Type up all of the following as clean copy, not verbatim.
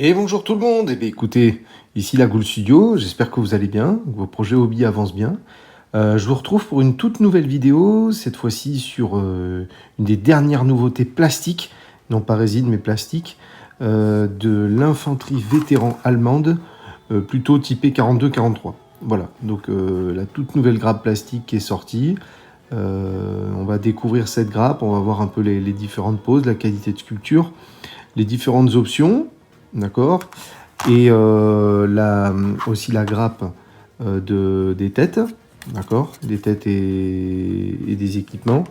Et bonjour tout le monde, écoutez, ici la Ghoul Studio, j'espère que vous allez bien, que vos projets hobby avancent bien. Je vous retrouve pour une toute nouvelle vidéo, cette fois-ci sur une des dernières nouveautés plastiques, non pas résine mais plastique, de l'infanterie vétéran allemande, plutôt typée 42-43. Voilà, donc la toute nouvelle grappe plastique qui est sortie. On va découvrir cette grappe, on va voir un peu les différentes poses, la qualité de sculpture, les différentes options. D'accord. Et aussi la grappe des têtes. D'accord. Des têtes et des équipements.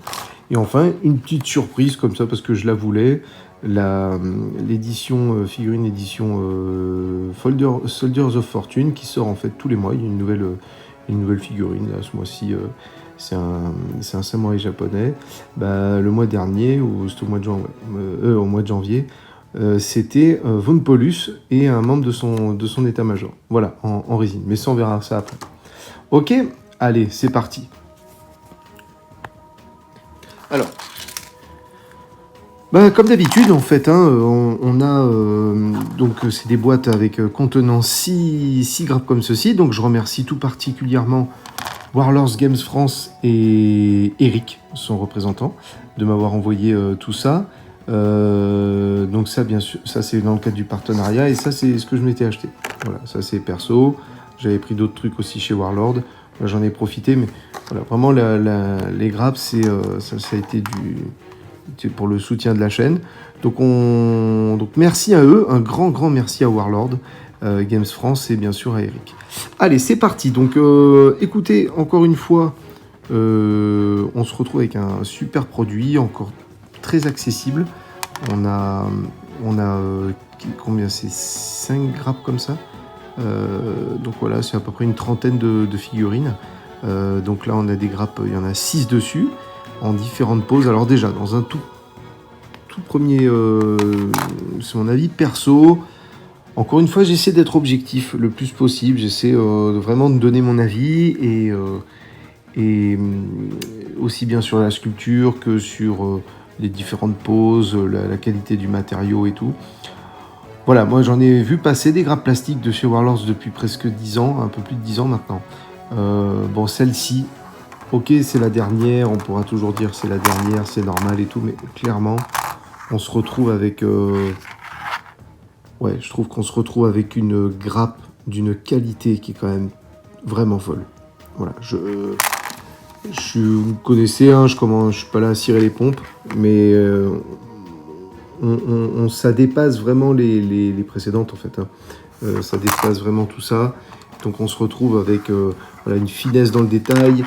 Et enfin, une petite surprise comme ça, parce que je la voulais. L'édition figurine édition Soldiers of Fortune qui sort en fait tous les mois. Il y a une nouvelle figurine. Là, ce mois-ci, c'est un samouraï japonais. Le mois dernier, ou c'était au mois de janvier, c'était Von Paulus et un membre de son état-major. Voilà, en résine. Mais ça, on verra ça après. Ok, allez, c'est parti. Alors, comme d'habitude, en fait, on a donc c'est des boîtes avec contenant 6 grappes comme ceci. Donc, je remercie tout particulièrement Warlords Games France et Eric, son représentant, de m'avoir envoyé tout ça. Donc ça, bien sûr, ça c'est dans le cadre du partenariat, et ça c'est ce que je m'étais acheté. Voilà, ça c'est perso. J'avais pris d'autres trucs aussi chez Warlord. Là, j'en ai profité, mais voilà, vraiment les grappes, ça a été pour le soutien de la chaîne. Donc merci à eux, un grand merci à Warlord Games France et bien sûr à Eric. Allez, c'est parti. Donc écoutez, encore une fois, on se retrouve avec un super produit, encore très accessible. On a combien, c'est 5 grappes comme ça. Donc voilà, c'est à peu près une trentaine de figurines. Donc là, on a des grappes, il y en a 6 dessus, en différentes poses. Alors déjà, dans un tout premier, c'est mon avis perso. Encore une fois, j'essaie d'être objectif le plus possible. J'essaie vraiment de donner mon avis et aussi bien sur la sculpture que sur les différentes poses, la qualité du matériau et tout. Voilà, moi j'en ai vu passer des grappes plastiques de chez Warlords depuis presque 10 ans, un peu plus de 10 ans maintenant. Bon, celle-ci, ok, c'est la dernière, on pourra toujours dire c'est la dernière, c'est normal et tout, mais clairement, on se retrouve avec... ouais, je trouve qu'on se retrouve avec une grappe d'une qualité qui est quand même vraiment folle. Voilà, vous me connaissez, hein, je suis pas là à cirer les pompes, mais ça dépasse vraiment les précédentes en fait. Ça dépasse vraiment tout ça. Donc on se retrouve avec voilà, une finesse dans le détail,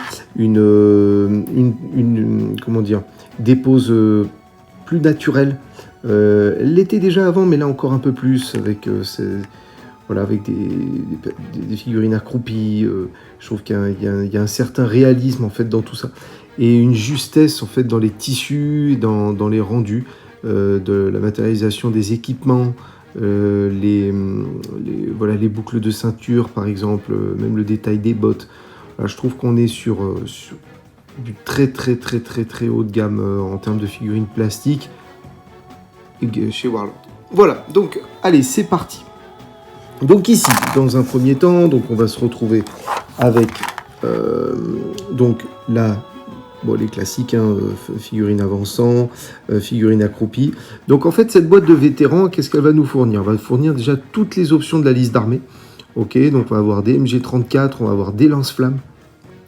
comment dire, des poses plus naturelles. L'était déjà avant, mais là encore un peu plus avec voilà, avec des figurines accroupies. Je trouve qu'il y a un certain réalisme en fait dans tout ça et une justesse en fait dans les tissus, dans les rendus, de la matérialisation des équipements, les boucles de ceinture par exemple, même le détail des bottes. Là, je trouve qu'on est sur du très haut de gamme en termes de figurines plastiques chez Warlord. Voilà, donc allez, c'est parti. Donc ici, dans un premier temps, donc on va se retrouver avec donc là, bon, les classiques, hein, figurines avançant, figurines accroupies. Donc en fait, cette boîte de vétérans, qu'est-ce qu'elle va nous fournir? Elle va fournir déjà toutes les options de la liste d'armée. Ok, donc on va avoir des MG34, on va avoir des lance-flammes.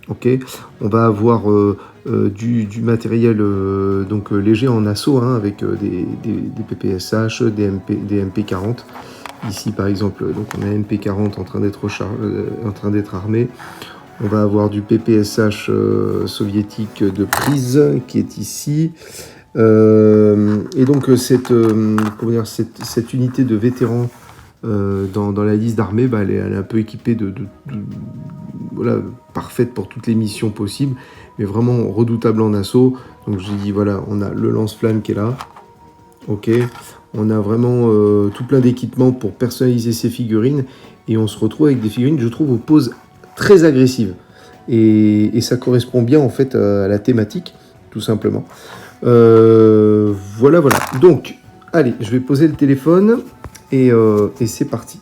Ok, on va avoir du matériel léger en assaut, hein, avec des PPSH, des MP40. Ici par exemple, donc on a un MP40 en train d'être armé. On va avoir du PPSH soviétique de prise qui est ici. Et donc cette unité de vétérans dans la liste d'armée, elle est un peu équipée voilà, parfaite pour toutes les missions possibles, mais vraiment redoutable en assaut. Donc je dis voilà, on a le lance-flamme qui est là. Ok, on a vraiment tout plein d'équipements pour personnaliser ces figurines, et on se retrouve avec des figurines, je trouve, aux poses très agressives, et ça correspond bien en fait à la thématique, tout simplement. Voilà. Donc, allez, je vais poser le téléphone et c'est parti.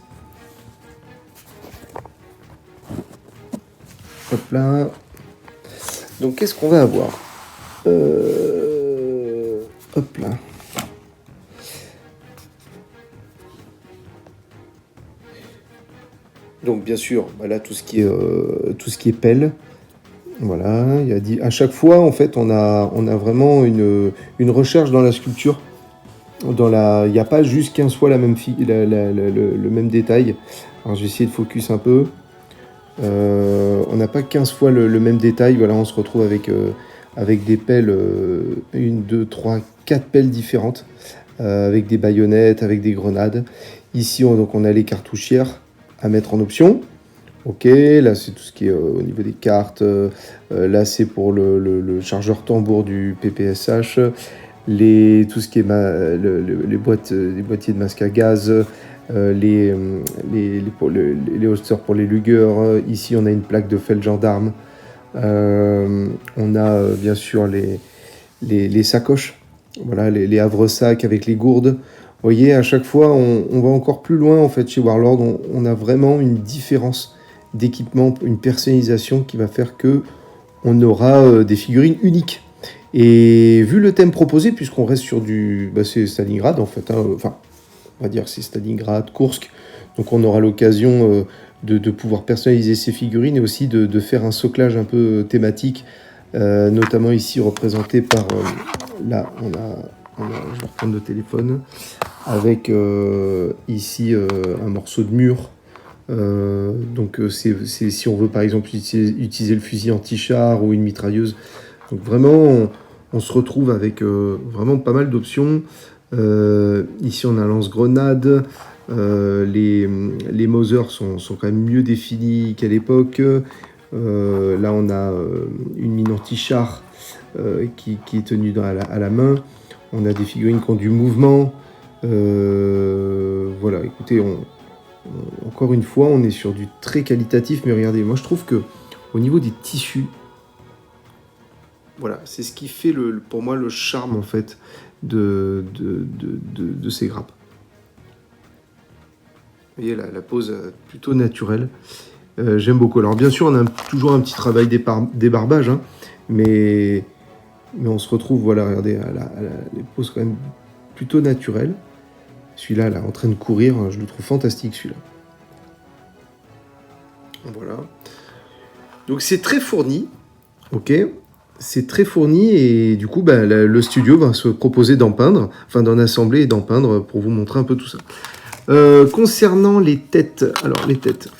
Hop là. Donc qu'est-ce qu'on va avoir? Hop là. Donc bien sûr, là tout ce qui est pelle. Voilà, à chaque fois en fait on a vraiment une recherche dans la sculpture. Il n'y a pas juste 15 fois le même détail. Alors je vais essayer de focus un peu. On n'a pas 15 fois le même détail. Voilà, on se retrouve avec des pelles, 1, 2, 3, 4 pelles différentes, avec des baïonnettes, avec des grenades. Ici, on a les cartouchières à mettre en option. Ok, là c'est tout ce qui est au niveau des cartes. Là c'est pour le chargeur tambour du PPSH. Tout ce qui est les boîtiers de masque à gaz. Les holsters pour les Luger. Ici, on a une plaque de fel gendarme. On a bien sûr les sacoches. Voilà, les havre-sacs avec les gourdes. Vous voyez, à chaque fois, on va encore plus loin en fait chez Warlord. On a vraiment une différence d'équipement, une personnalisation qui va faire que on aura des figurines uniques. Et vu le thème proposé, puisqu'on reste sur c'est Stalingrad en fait. Enfin, on va dire c'est Stalingrad, Kursk. Donc on aura l'occasion de pouvoir personnaliser ces figurines et aussi de faire un soclage un peu thématique, notamment ici représenté par là je vais reprendre le téléphone avec ici un morceau de mur. Donc c'est si on veut par exemple utiliser le fusil anti-char ou une mitrailleuse. Donc vraiment on se retrouve avec vraiment pas mal d'options. Ici on a un lance-grenade. Les Mauser sont quand même mieux définis qu'à l'époque. Là on a une mine anti-char qui est tenue à la main. On a des figurines qui ont du mouvement. Voilà, écoutez, encore une fois, on est sur du très qualitatif, mais regardez, moi je trouve que au niveau des tissus, voilà, c'est ce qui fait pour moi le charme en fait de ces grappes. Vous voyez, la pose plutôt naturelle. J'aime beaucoup. Alors bien sûr, on a toujours un petit travail débarbage, hein, mais on se retrouve, voilà, regardez, les poses quand même plutôt naturelles. Celui-là, là, en train de courir, je le trouve fantastique, celui-là. Voilà. Donc c'est très fourni, ok. C'est très fourni et du coup, le studio va se proposer d'en peindre, enfin d'en assembler et d'en peindre pour vous montrer un peu tout ça. Concernant les têtes, alors les têtes,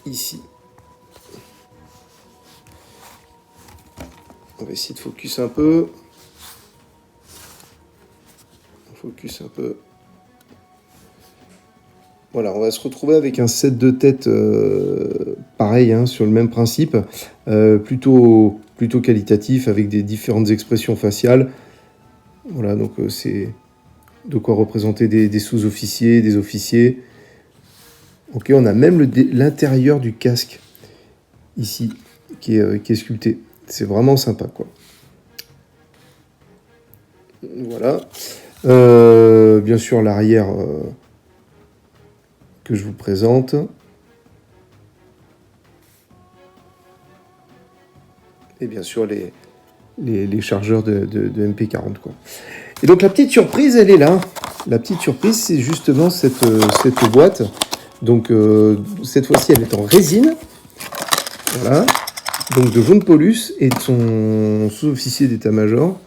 ici. On va essayer de focus un peu. Focus un peu. Voilà, on va se retrouver avec un set de têtes pareil, hein, sur le même principe, plutôt qualitatif, avec des différentes expressions faciales. Voilà, donc c'est de quoi représenter des sous-officiers, des officiers. Ok, on a même l'intérieur du casque, ici, qui est sculpté. C'est vraiment sympa, quoi. Voilà. Bien sûr, l'arrière que je vous présente. Et bien sûr, les chargeurs de MP40, quoi. Et donc, la petite surprise, elle est là. La petite surprise, c'est justement cette boîte. Donc, cette fois-ci, elle est en résine. Voilà. Donc, de Von Paulus et de son sous-officier d'état-major.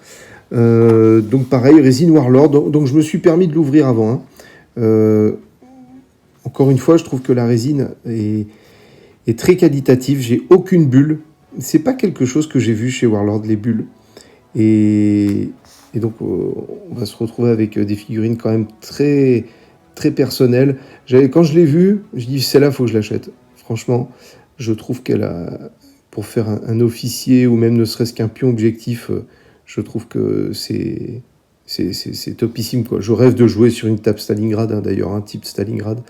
Donc pareil, résine Warlord. Donc je me suis permis de l'ouvrir avant. Hein. Encore une fois, je trouve que la résine est très qualitative. J'ai aucune bulle. C'est pas quelque chose que j'ai vu chez Warlord, les bulles. Et donc on va se retrouver avec des figurines quand même très très personnelles. Quand je l'ai vue, je dis celle-là, faut que je l'achète. Franchement, je trouve qu'elle a, pour faire un officier ou même ne serait-ce qu'un pion objectif. Je trouve que c'est topissime, quoi. Je rêve de jouer sur une table Stalingrad, hein, d'ailleurs, un type Stalingrad.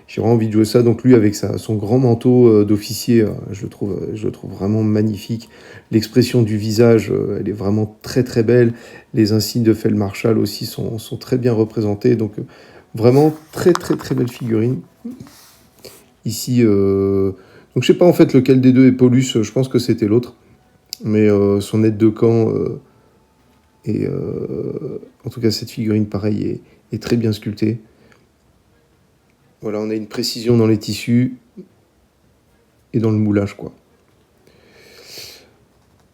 J'ai vraiment envie de jouer ça. Donc lui, avec son grand manteau d'officier, je le trouve vraiment magnifique. L'expression du visage, elle est vraiment très très belle. Les insignes de Feldmarschall aussi sont très bien représentés. Donc Vraiment très belle figurine. Ici, donc je sais pas en fait lequel des deux est Paulus, je pense que c'était l'autre. Mais son aide de camp, en tout cas cette figurine pareil est très bien sculptée. Voilà, on a une précision dans les tissus et dans le moulage, quoi.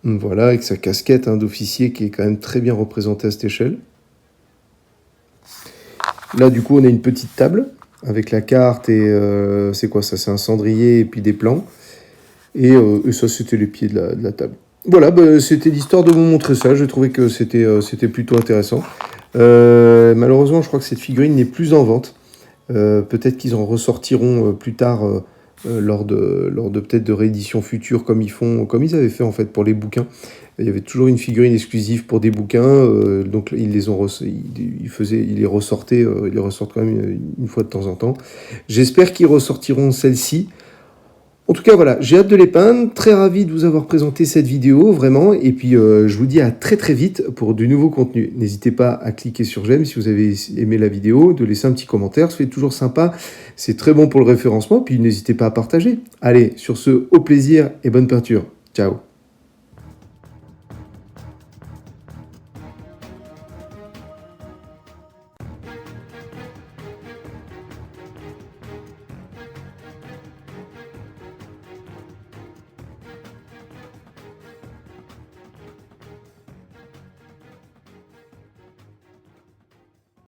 Voilà, avec sa casquette d'officier qui est quand même très bien représentée à cette échelle. Là, du coup, on a une petite table avec la carte et c'est quoi ça? C'est un cendrier et puis des plans. Et ça, c'était les pieds de la table. Voilà, c'était l'histoire de vous montrer ça. Je trouvais que c'était plutôt intéressant. Malheureusement, je crois que cette figurine n'est plus en vente. Peut-être qu'ils en ressortiront plus tard lors de peut-être de rééditions futures comme ils avaient fait en fait pour les bouquins. Il y avait toujours une figurine exclusive pour des bouquins, donc ils les ressortent quand même une fois de temps en temps. J'espère qu'ils ressortiront celle-ci. En tout cas, voilà, j'ai hâte de les peindre, très ravi de vous avoir présenté cette vidéo, vraiment, et puis je vous dis à très vite pour du nouveau contenu. N'hésitez pas à cliquer sur j'aime si vous avez aimé la vidéo, de laisser un petit commentaire, ça fait toujours sympa, c'est très bon pour le référencement, puis n'hésitez pas à partager. Allez, sur ce, au plaisir et bonne peinture. Ciao.